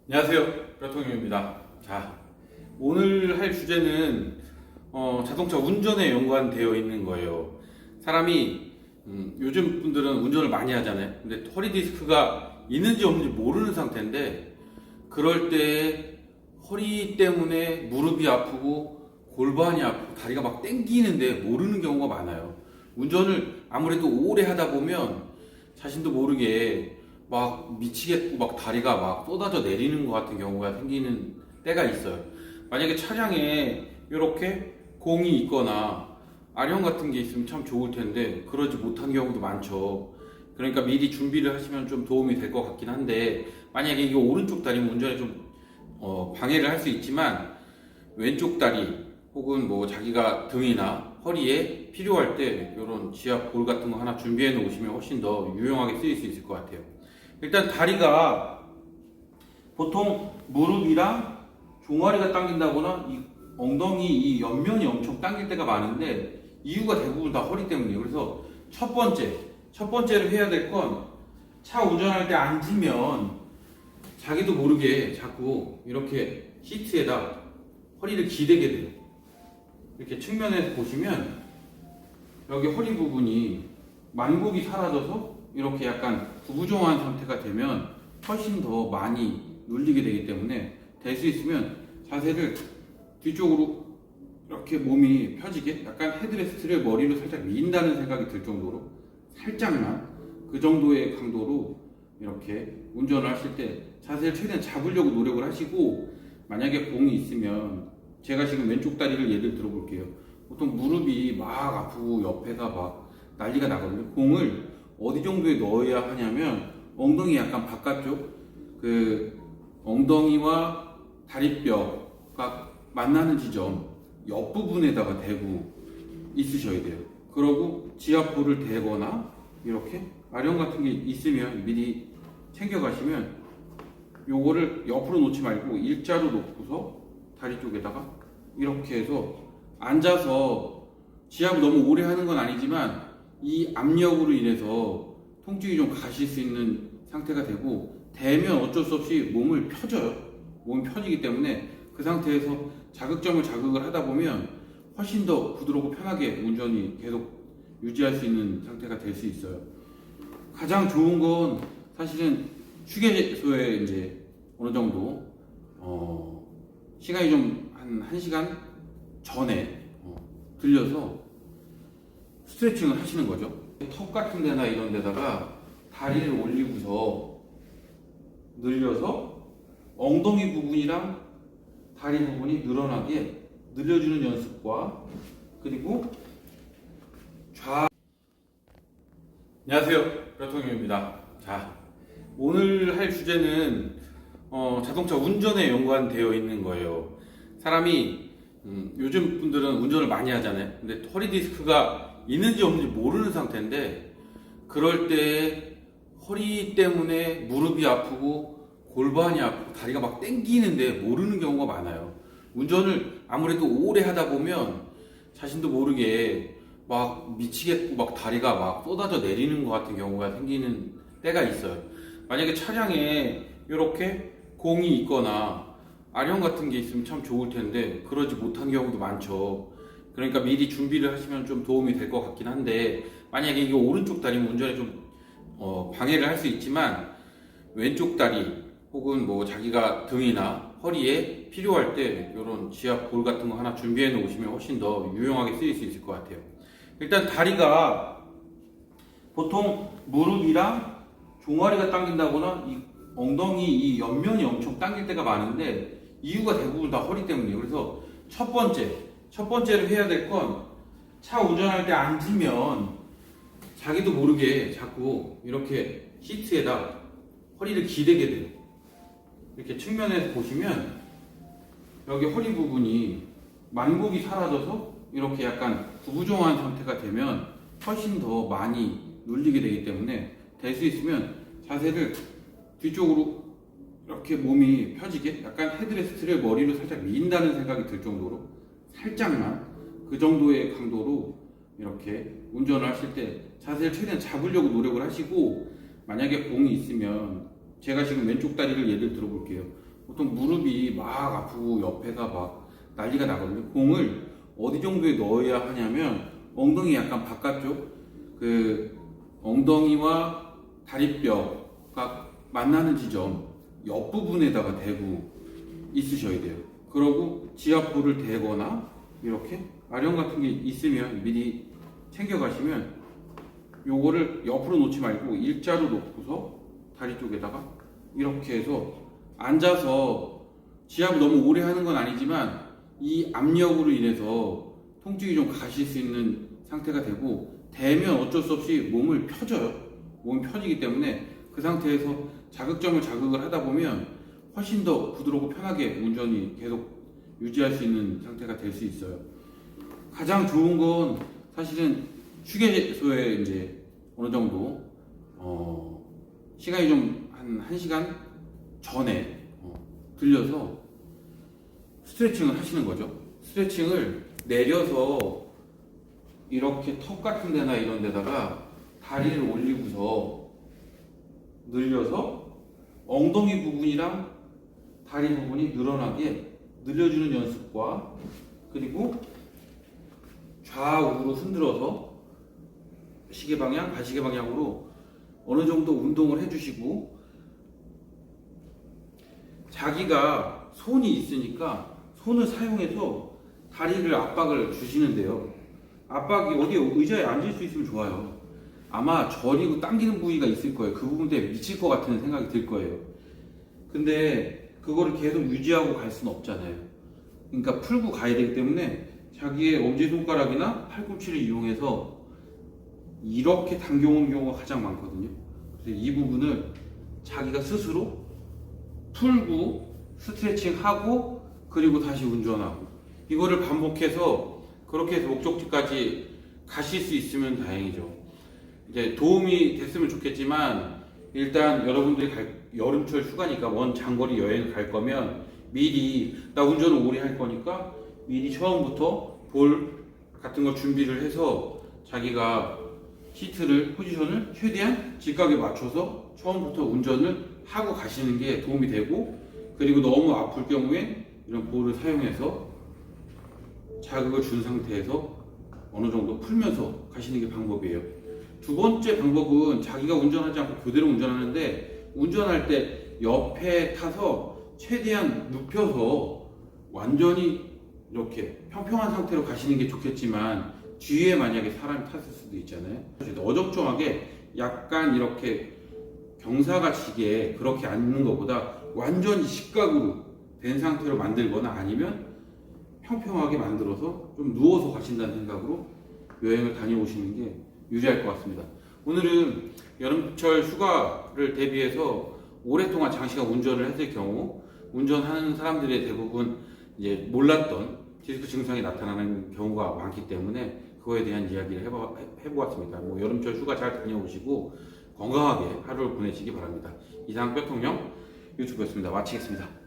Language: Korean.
안녕하세요, 뼈통입니다. 자, 오늘 할 주제는 자동차 운전에 연관되어 있는 거예요. 사람이 요즘 분들은 운전을 많이 하잖아요. 근데 허리 디스크가 있는지 없는지 모르는 상태인데, 그럴 때 허리 때문에 무릎이 아프고 골반이 아프고 다리가 막 땡기는데 모르는 경우가 많아요. 운전을 아무래도 오래 하다 보면 자신도 모르게 막 미치겠고 막 다리가 막 쏟아져 내리는 것 같은 경우가 생기는 때가 있어요. 만약에 차량에 이렇게 공이 있거나 아령 같은 게 있으면 참 좋을 텐데 그러지 못한 경우도 많죠. 그러니까 미리 준비를 하시면 좀 도움이 될 것 같긴 한데, 만약에 이게 오른쪽 다리면 운전에 좀 방해를 할 수 있지만 왼쪽 다리 혹은 뭐 자기가 등이나 허리에 필요할 때 이런 지압 볼 같은 거 하나 준비해 놓으시면 훨씬 더 유용하게 쓰일 수 있을 것 같아요. 일단 다리가 보통 무릎이랑 종아리가 당긴다거나 이 엉덩이 이 옆면이 엄청 당길 때가 많은데, 이유가 대부분 다 허리 때문이에요. 그래서 첫 번째로 해야 될 건, 차 운전할 때 앉으면 자기도 모르게 자꾸 이렇게 시트에다 허리를 기대게 돼요. 이렇게 측면에서 보시면 여기 허리 부분이 만곡이 사라져서 이렇게 약간 구부정한 상태가 되면 훨씬 더 많이 눌리게 되기 때문에, 될 수 있으면 자세를 뒤쪽으로 이렇게 몸이 펴지게, 약간 헤드레스트를 머리로 살짝 미인다는 생각이 들 정도로 살짝만, 그 정도의 강도로 이렇게 운전을 하실 때 자세를 최대한 잡으려고 노력을 하시고, 만약에 공이 있으면, 제가 지금 왼쪽 다리를 예를 들어 볼게요. 보통 무릎이 막 아프고 옆에가 막 난리가 나거든요. 공을 어디 정도에 넣어야 하냐면, 엉덩이 약간 바깥쪽, 그 엉덩이와 다리뼈가 만나는 지점 옆부분에다가 대고 있으셔야 돼요. 그러고 지압볼을 대거나 이렇게 아령 같은 게 있으면 미리 챙겨 가시면, 요거를 옆으로 놓지 말고 일자로 놓고서 다리 쪽에다가 이렇게 해서 앉아서, 지압을 너무 오래 하는 건 아니지만 이 압력으로 인해서 통증이 좀 가실 수 있는 상태가 되고, 대면 어쩔 수 없이 몸을 펴져요. 몸이 펴지기 때문에 그 상태에서 자극점을 자극을 하다 보면 훨씬 더 부드럽고 편하게 운전이 계속 유지할 수 있는 상태가 될 수 있어요. 가장 좋은 건 사실은 휴게소에 이제 어느 정도 시간이 좀 한 1시간 전에 들려서 스트레칭을 하시는 거죠. 턱 같은 데나 이런 데다가 다리를 올리고서 늘려서 엉덩이 부분이랑 다리 부분이 늘어나게 늘려주는 연습과, 그리고 안녕하세요, 뼈통입니다. 자, 오늘 할 주제는 자동차 운전에 연관되어 있는 거예요. 사람이 요즘 분들은 운전을 많이 하잖아요. 근데 허리 디스크가 있는지 없는지 모르는 상태인데, 그럴 때 허리 때문에 무릎이 아프고 골반이 아프고 다리가 막 땡기는데 모르는 경우가 많아요. 운전을 아무래도 오래 하다 보면 자신도 모르게 막 미치겠고 막 다리가 막 쏟아져 내리는 것 같은 경우가 생기는 때가 있어요. 만약에 차량에 이렇게 공이 있거나 아령 같은 게 있으면 참 좋을 텐데 그러지 못한 경우도 많죠. 그러니까 미리 준비를 하시면 좀 도움이 될 것 같긴 한데, 만약에 이게 오른쪽 다리면 운전에 좀 방해를 할 수 있지만 왼쪽 다리 혹은 뭐 자기가 등이나 허리에 필요할 때 이런 지압 볼 같은 거 하나 준비해 놓으시면 훨씬 더 유용하게 쓰일 수 있을 것 같아요. 일단 다리가 보통 무릎이랑 종아리가 당긴다거나 이 엉덩이 이 옆면이 엄청 당길 때가 많은데, 이유가 대부분 다 허리 때문이에요. 그래서 첫 번째로 해야 될 건, 차 운전할 때 앉으면 자기도 모르게 자꾸 이렇게 시트에다 허리를 기대게 돼요. 이렇게 측면에서 보시면 여기 허리 부분이 만곡이 사라져서 이렇게 약간 구부정한 상태가 되면 훨씬 더 많이 눌리게 되기 때문에, 될 수 있으면 자세를 뒤쪽으로 이렇게 몸이 펴지게, 약간 헤드레스트를 머리로 살짝 미인다는 생각이 들 정도로 살짝만, 그 정도의 강도로 이렇게 운전을 하실 때 자세를 최대한 잡으려고 노력을 하시고, 만약에 공이 있으면, 제가 지금 왼쪽 다리를 예를 들어 볼게요. 보통 무릎이 막 아프고 옆에가 막 난리가 나거든요. 공을 어디 정도에 넣어야 하냐면 엉덩이 약간 바깥쪽 그 엉덩이와 다리뼈가 만나는 지점 옆부분에다가 대고 있으셔야 돼요. 그러고 지압볼을 대거나 이렇게 아령 같은 게 있으면 미리 챙겨 가시면 요거를 옆으로 놓지 말고 일자로 놓고서 다리 쪽에다가 이렇게 해서 앉아서 지압을 너무 오래 하는 건 아니지만 이 압력으로 인해서 통증이 좀 가실 수 있는 상태가 되고 대면 어쩔 수 없이 몸을 펴져요. 몸이 펴지기 때문에 그 상태에서 자극점을 자극을 하다 보면 훨씬 더 부드럽고 편하게 운전이 계속 유지할 수 있는 상태가 될 수 있어요. 가장 좋은 건 사실은 휴게소에 이제 어느 정도 시간이 좀 한 1시간 전에 들려서 스트레칭을 하시는 거죠. 스트레칭을 내려서 이렇게 턱 같은 데나 이런 데다가 다리를 올리고서 늘려서 엉덩이 부분이랑 다리 부분이 늘어나게 늘려주는 연습과 그리고 좌우로 흔들어서 시계 방향, 가시계 방향으로 어느 정도 운동을 해주시고 자기가 손이 있으니까 손을 사용해서 다리를 압박을 주시는데요. 압박이 어디 의자에 앉을 수 있으면 좋아요. 아마 저리고 당기는 부위가 있을 거예요. 그 부분 때문에 미칠 것 같은 생각이 들 거예요. 근데 그거를 계속 유지하고 갈 수는 없잖아요. 그러니까 풀고 가야 되기 때문에 자기의 엄지손가락이나 팔꿈치를 이용해서 이렇게 당겨오는 경우가 가장 많거든요. 그래서 이 부분을 자기가 스스로 풀고 스트레칭하고 그리고 다시 운전하고 이거를 반복해서 그렇게 해서 목적지까지 가실 수 있으면 다행이죠. 이제 도움이 됐으면 좋겠지만 일단 여러분들이 여름철 휴가니까 먼 장거리 여행을 갈 거면 미리 나 운전을 오래 할 거니까 미리 처음부터 볼 같은 거 준비를 해서 자기가 시트를 포지션을 최대한 직각에 맞춰서 처음부터 운전을 하고 가시는 게 도움이 되고 그리고 너무 아플 경우에 이런 볼을 사용해서 자극을 준 상태에서 어느 정도 풀면서 가시는 게 방법이에요. 두 번째 방법은 자기가 운전하지 않고 교대로 운전하는데 운전할 때 옆에 타서 최대한 눕혀서 완전히 이렇게 평평한 상태로 가시는 게 좋겠지만 뒤에 만약에 사람이 탔을 수도 있잖아요. 어정쩡하게 약간 이렇게 경사가 지게 그렇게 앉는 것보다 완전히 직각으로 된 상태로 만들거나 아니면 평평하게 만들어서 좀 누워서 가신다는 생각으로 여행을 다녀오시는 게 유리할 것 같습니다. 오늘은 여름철 휴가를 대비해서 오랫동안 장시간 운전을 했을 경우 운전하는 사람들의 대부분 이제 몰랐던 디스크 증상이 나타나는 경우가 많기 때문에 그거에 대한 이야기를 해보았습니다. 여름철 휴가 잘 다녀오시고 건강하게 하루를 보내시기 바랍니다. 이상 뼈통령 유튜브였습니다. 마치겠습니다.